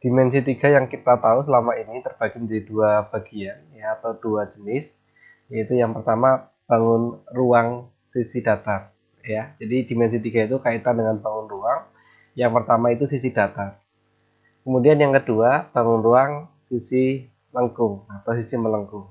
Dimensi 3 yang kita tahu selama ini terbagi menjadi dua bagian ya, atau dua jenis, yaitu yang pertama bangun ruang sisi datar ya. Jadi dimensi 3 itu kaitan dengan bangun ruang. Yang pertama itu sisi datar. Kemudian yang kedua bangun ruang sisi lengkung atau sisi melengkung.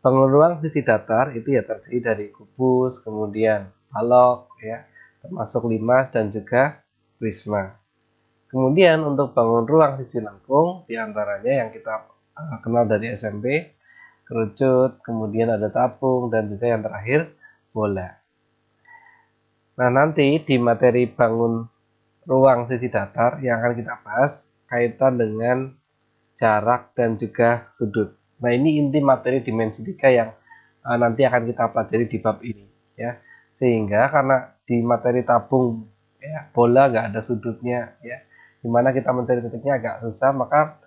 Bangun ruang sisi datar itu ya terdiri dari kubus, kemudian balok ya, termasuk limas dan juga prisma. Kemudian untuk bangun ruang sisi lengkung, diantaranya yang kita kenal dari SMP, kerucut, kemudian ada tabung, dan juga yang terakhir bola. Nah, nanti di materi bangun ruang sisi datar yang akan kita bahas kaitan dengan jarak dan juga sudut. Nah, ini inti materi dimensi 3 yang nanti akan kita pelajari di bab ini ya. Sehingga karena di materi tabung ya, bola nggak ada sudutnya ya, dimana kita mencari titiknya agak susah, maka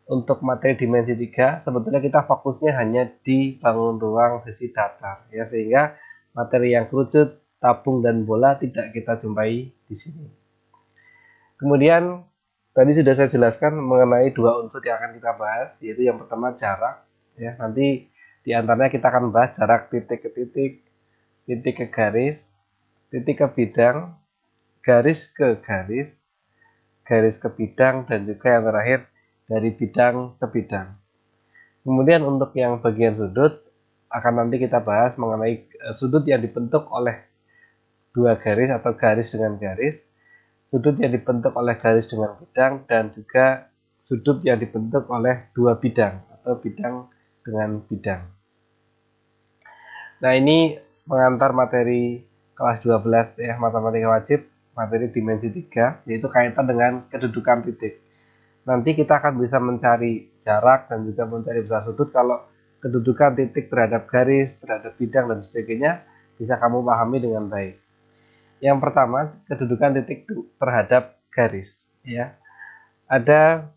untuk materi dimensi 3 sebetulnya kita fokusnya hanya di bangun ruang sisi datar ya, sehingga materi yang kerucut, tabung dan bola tidak kita jumpai di sini. Kemudian tadi sudah saya jelaskan mengenai dua unsur yang akan kita bahas, yaitu yang pertama jarak ya. Nanti di antaranya kita akan bahas jarak titik ke titik, titik ke garis, titik ke bidang, garis ke garis, garis ke bidang, dan juga yang terakhir dari bidang ke bidang. Kemudian untuk yang bagian sudut akan nanti kita bahas mengenai sudut yang dibentuk oleh dua garis atau garis dengan garis, sudut yang dibentuk oleh garis dengan bidang, dan juga sudut yang dibentuk oleh dua bidang atau bidang dengan bidang. Nah, ini pengantar materi kelas 12 ya, matematika wajib, materi dimensi 3, yaitu kaitan dengan kedudukan titik. Nanti kita akan bisa mencari jarak dan juga mencari besar sudut kalau kedudukan titik terhadap garis, terhadap bidang, dan sebagainya bisa kamu pahami dengan baik. Yang pertama, kedudukan titik terhadap garis ya. Ada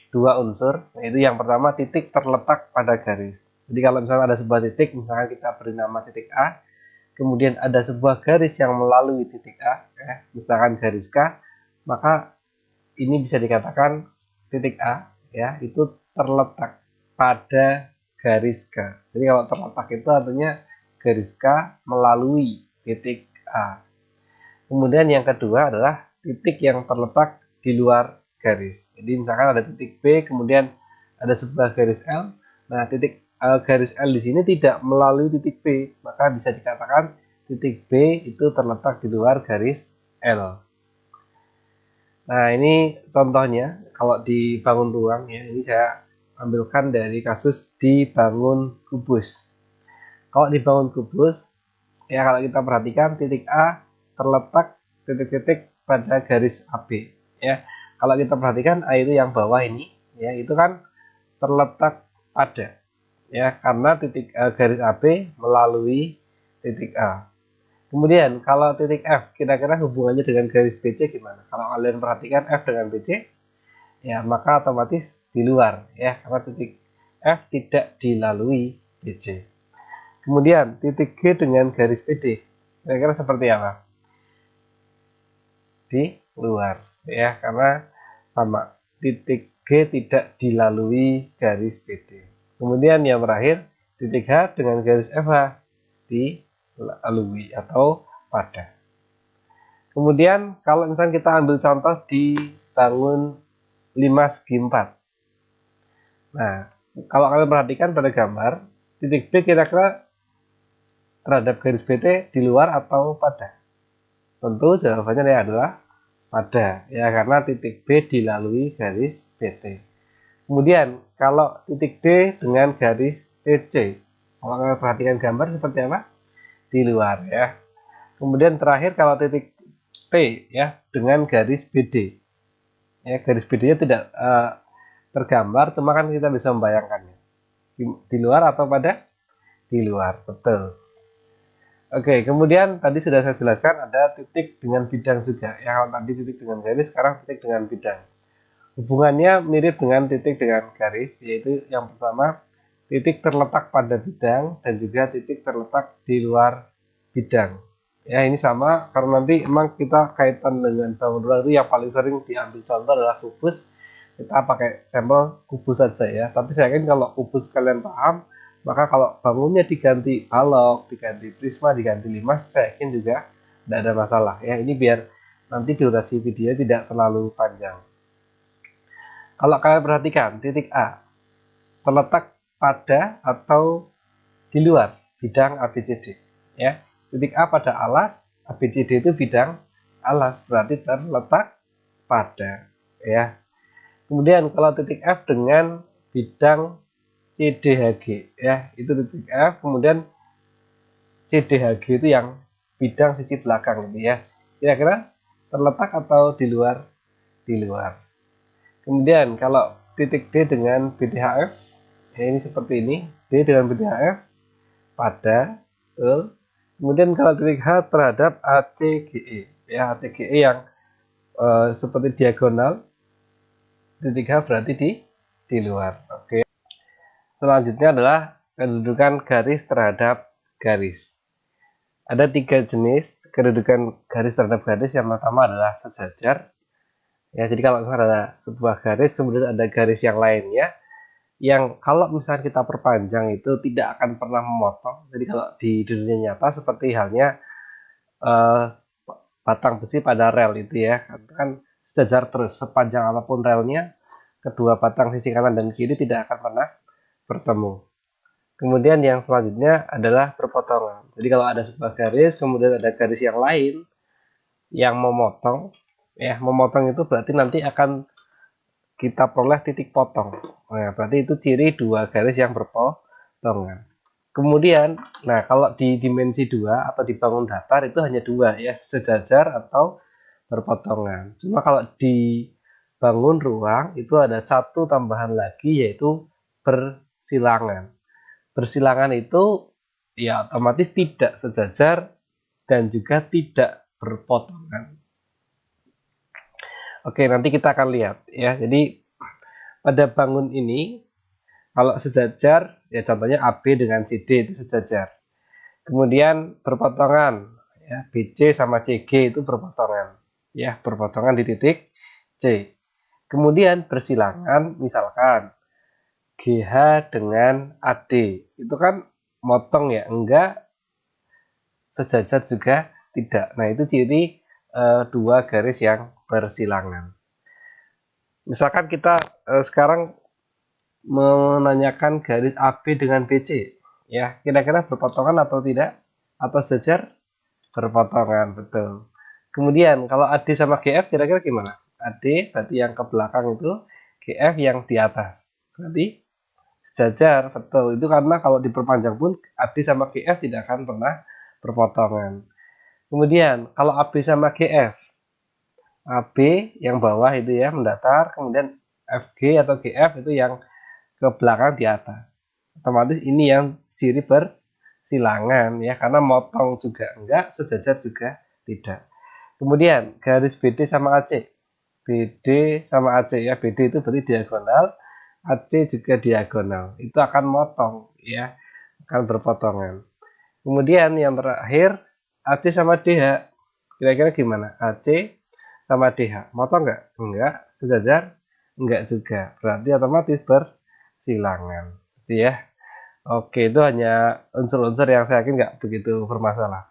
dua unsur, yaitu yang pertama titik terletak pada garis. Jadi kalau misalnya ada sebuah titik, misalkan kita beri nama titik A, kemudian ada sebuah garis yang melalui titik A, ya, misalkan garis K, maka ini bisa dikatakan titik A, ya, itu terletak pada garis K. Jadi kalau terletak itu artinya garis K melalui titik A. Kemudian yang kedua adalah titik yang terletak di luar garis. Jadi misalkan ada titik B, kemudian ada sebuah garis L. Nah, titik garis L di sini tidak melalui titik B, maka bisa dikatakan titik B itu terletak di luar garis L. Nah, ini contohnya kalau dibangun ruang ya. Ini saya ambilkan dari kasus dibangun kubus. Kalau dibangun kubus, ya kalau kita perhatikan titik A terletak titik-titik pada garis AB ya. Kalau kita perhatikan A itu yang bawah ini ya, itu kan terletak pada ya, karena titik garis AB melalui titik A. Kemudian kalau titik F kira-kira hubungannya dengan garis BC gimana? Kalau kalian perhatikan F dengan BC ya, maka otomatis di luar ya, karena titik F tidak dilalui BC. Kemudian titik G dengan garis BD kira-kira seperti apa? Di luar ya, karena sama, titik G tidak dilalui garis BD. Kemudian yang terakhir titik H dengan garis FH dilalui atau pada. Kemudian kalau misalnya kita ambil contoh di bangun 5 segi 4. Nah, kalau kalian perhatikan pada gambar, titik B kira-kira terhadap garis BD di luar atau pada? Tentu jawabannya adalah pada ya, karena titik B dilalui garis BT. Kemudian kalau titik D dengan garis TC, kalau kalian perhatikan gambar seperti apa? Di luar ya. Kemudian terakhir kalau titik P ya dengan garis BD. Ya, garis BD-nya tidak tergambar, cuma kan kita bisa membayangkannya. Di luar atau pada? Di luar, betul. Oke, kemudian tadi sudah saya jelaskan ada titik dengan bidang juga. Ya, kalau tadi titik dengan garis, sekarang titik dengan bidang. Hubungannya mirip dengan titik dengan garis, yaitu yang pertama titik terletak pada bidang dan juga titik terletak di luar bidang. Ya, ini sama karena nanti emang kita kaitan dengan bangun ruang itu yang paling sering diambil contoh adalah kubus. Kita pakai sampel kubus saja ya. Tapi saya yakin kalau kubus kalian paham, maka kalau bangunnya diganti balok, diganti prisma, diganti limas, saya yakin juga tidak ada masalah ya. Ini biar nanti durasi video tidak terlalu panjang. Kalau kalian perhatikan, titik A terletak pada atau di luar bidang ABCD ya. Titik A pada alas, ABCD itu bidang alas, berarti terletak pada ya. Kemudian kalau titik F dengan bidang CDHG ya, itu titik F, kemudian CDHG itu yang bidang sisi belakang gitu ya. Kira-kira terletak atau di luar? Di luar. Kemudian kalau titik D dengan BDHF, ya ini seperti ini, D dengan BDHF pada, betul. Kemudian kalau titik H terhadap ACGE, ya ACGE yang seperti diagonal, titik H berarti di luar. Oke. Selanjutnya adalah kedudukan garis terhadap garis. Ada 3 jenis kedudukan garis terhadap garis. Yang pertama adalah sejajar. Ya, jadi kalau ada sebuah garis, kemudian ada garis yang lainnya, yang kalau misalnya kita perpanjang itu tidak akan pernah memotong. Jadi kalau di dunia nyata seperti halnya batang besi pada rel itu ya, kan sejajar terus sepanjang apapun relnya, kedua batang sisi kanan dan kiri tidak akan pernah bertemu. Kemudian yang selanjutnya adalah berpotongan. Jadi kalau ada sebuah garis, kemudian ada garis yang lain yang memotong, ya memotong itu berarti nanti akan kita peroleh titik potong. Nah, berarti itu ciri dua garis yang berpotongan. Kemudian, nah kalau di dimensi 2 atau di bangun datar itu hanya dua ya, sejajar atau berpotongan. Cuma kalau di bangun ruang itu ada satu tambahan lagi yaitu bersilangan. Bersilangan itu ya otomatis tidak sejajar dan juga tidak berpotongan. Oke, nanti kita akan lihat ya. Jadi pada bangun ini kalau sejajar ya contohnya AB dengan CD itu sejajar. Kemudian berpotongan ya, BC sama CG itu berpotongan. Ya, berpotongan di titik C. Kemudian bersilangan misalkan GH dengan AD. Itu kan motong ya, enggak sejajar juga tidak. Nah, itu ciri dua garis yang bersilangan. Misalkan kita sekarang menanyakan garis AB dengan BC, ya kira-kira berpotongan atau tidak? Atau sejajar? Berpotongan, betul. Kemudian kalau AD sama GF kira-kira gimana? AD berarti yang ke belakang itu, GF yang di atas. Berarti sejajar, betul. Itu karena kalau diperpanjang pun AD sama GF tidak akan pernah berpotongan. Kemudian kalau AB sama GF, AB yang bawah itu ya mendatar, kemudian FG atau GF itu yang ke belakang di atas. Otomatis ini yang ciri bersilangan ya, karena motong juga enggak, sejajar juga tidak. Kemudian garis BD sama AC. BD sama AC ya, BD itu berarti diagonal, AC juga diagonal. Itu akan motong ya, akan berpotongan. Kemudian yang terakhir AC sama DH. Kira-kira gimana? AC sama DH. Motong enggak? Enggak. Sejajar? Enggak juga. Berarti otomatis bersilangan. Gitu ya. Oke, itu hanya unsur-unsur yang saya yakin nggak begitu bermasalah.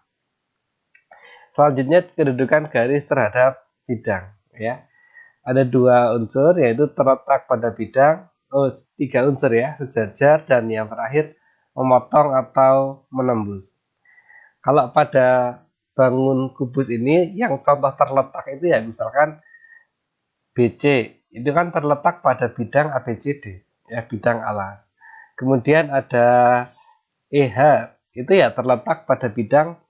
Selanjutnya kedudukan garis terhadap bidang. Ya, ada dua unsur yaitu terletak pada bidang. Oh, tiga unsur ya, sejajar dan yang terakhir memotong atau menembus. Kalau pada bangun kubus ini yang contoh terletak itu ya misalkan BC itu kan terletak pada bidang ABCD ya, bidang alas. Kemudian ada EH itu ya terletak pada bidang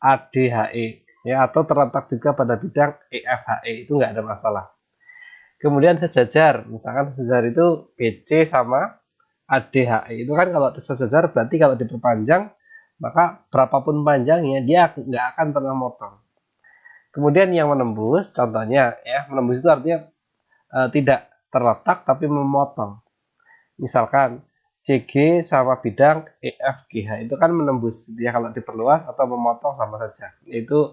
ADHE ya, atau terletak juga pada bidang EFHE, itu nggak ada masalah. Kemudian sejajar, misalkan sejajar itu BC sama ADHE itu kan kalau sejajar berarti kalau diperpanjang maka berapapun panjangnya dia nggak akan pernah motong. Kemudian yang menembus, contohnya ya, menembus itu artinya tidak terletak tapi memotong. Misalkan CG sama bidang EFGH itu kan menembus ya, kalau diperluas atau memotong sama saja, itu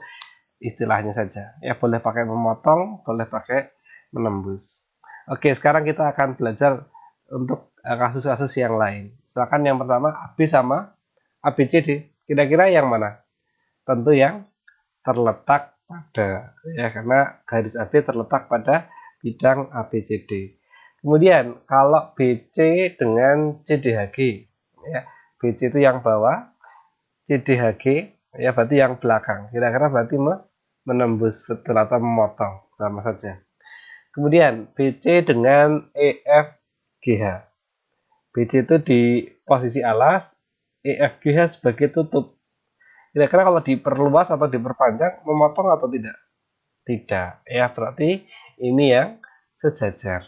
istilahnya saja ya, boleh pakai memotong, boleh pakai menembus. Oke, sekarang kita akan belajar untuk kasus-kasus yang lain. Misalkan yang pertama AB sama ABCD, kira-kira yang mana? Tentu yang terletak pada, ya, karena garis AB terletak pada bidang ABCD. Kemudian kalau BC dengan CDHG, ya, BC itu yang bawah, CDHG ya berarti yang belakang. Kira-kira berarti menembus betul atau memotong, sama saja. Kemudian BC dengan EFGH. BC itu di posisi alas, EFGH sebagai tutup. Kira-kira kalau diperluas atau diperpanjang, memotong atau tidak? Tidak. Ya, berarti ini yang sejajar.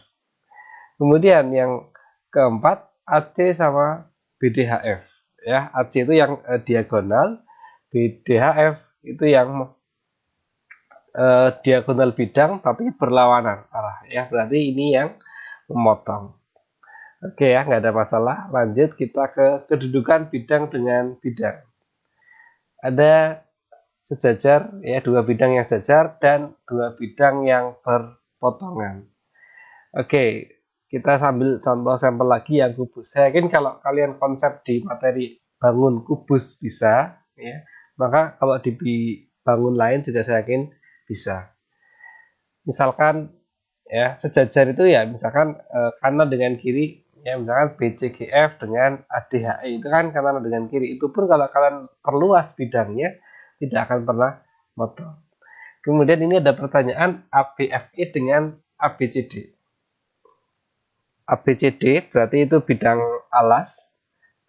Kemudian yang keempat, AC sama BDHF. Ya, AC itu yang diagonal, BDHF itu yang diagonal bidang tapi berlawanan arah. Ya, berarti ini yang memotong. Oke ya, nggak ada masalah. Lanjut kita ke kedudukan bidang dengan bidang. Ada sejajar, ya, dua bidang yang sejajar dan dua bidang yang berpotongan. Oke, kita sambil contoh sampel lagi yang kubus. Saya yakin kalau kalian konsep di materi bangun kubus bisa, ya, maka kalau di bangun lain juga saya yakin bisa. Misalkan ya sejajar itu ya, misalkan kanan dengan kiri, ya, misalkan BCGF dengan ADHE itu kan kanan dengan kiri. Itu pun kalau kalian perluas bidangnya tidak akan pernah motong. Kemudian ini ada pertanyaan ABFE dengan ABCD. ABCD berarti itu bidang alas,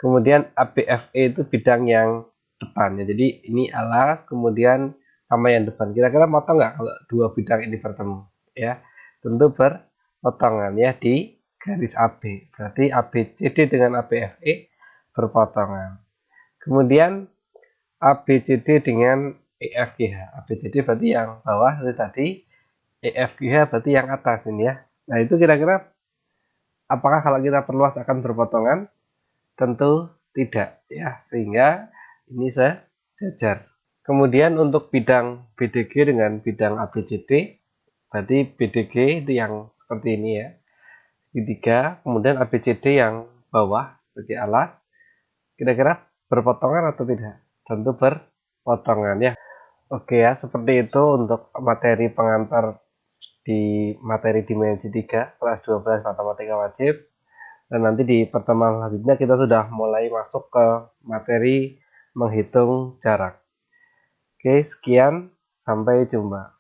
kemudian ABFE itu bidang yang depannya. Jadi ini alas, kemudian sama yang depan. Kira-kira motong nggak kalau dua bidang ini bertemu? Ya, tentu berpotongan ya di garis AB. Berarti ABCD dengan ABFE berpotongan. Kemudian ABCD dengan EFGH. ABCD berarti yang bawah tadi, EFGH berarti yang atas ini ya. Nah, itu kira-kira apakah kalau kita perluas akan berpotongan? Tentu tidak ya, sehingga ini sejajar. Kemudian untuk bidang BDG dengan bidang ABCD, berarti BDG itu yang seperti ini ya, segitiga, kemudian ABCD yang bawah sebagai alas. Kira-kira berpotongan atau tidak? Tentu berpotongan ya. Oke ya, seperti itu untuk materi pengantar di materi dimensi 3 kelas 12 matematika wajib. Dan nanti di pertemuan selanjutnya kita sudah mulai masuk ke materi menghitung jarak. Oke, sekian, sampai jumpa.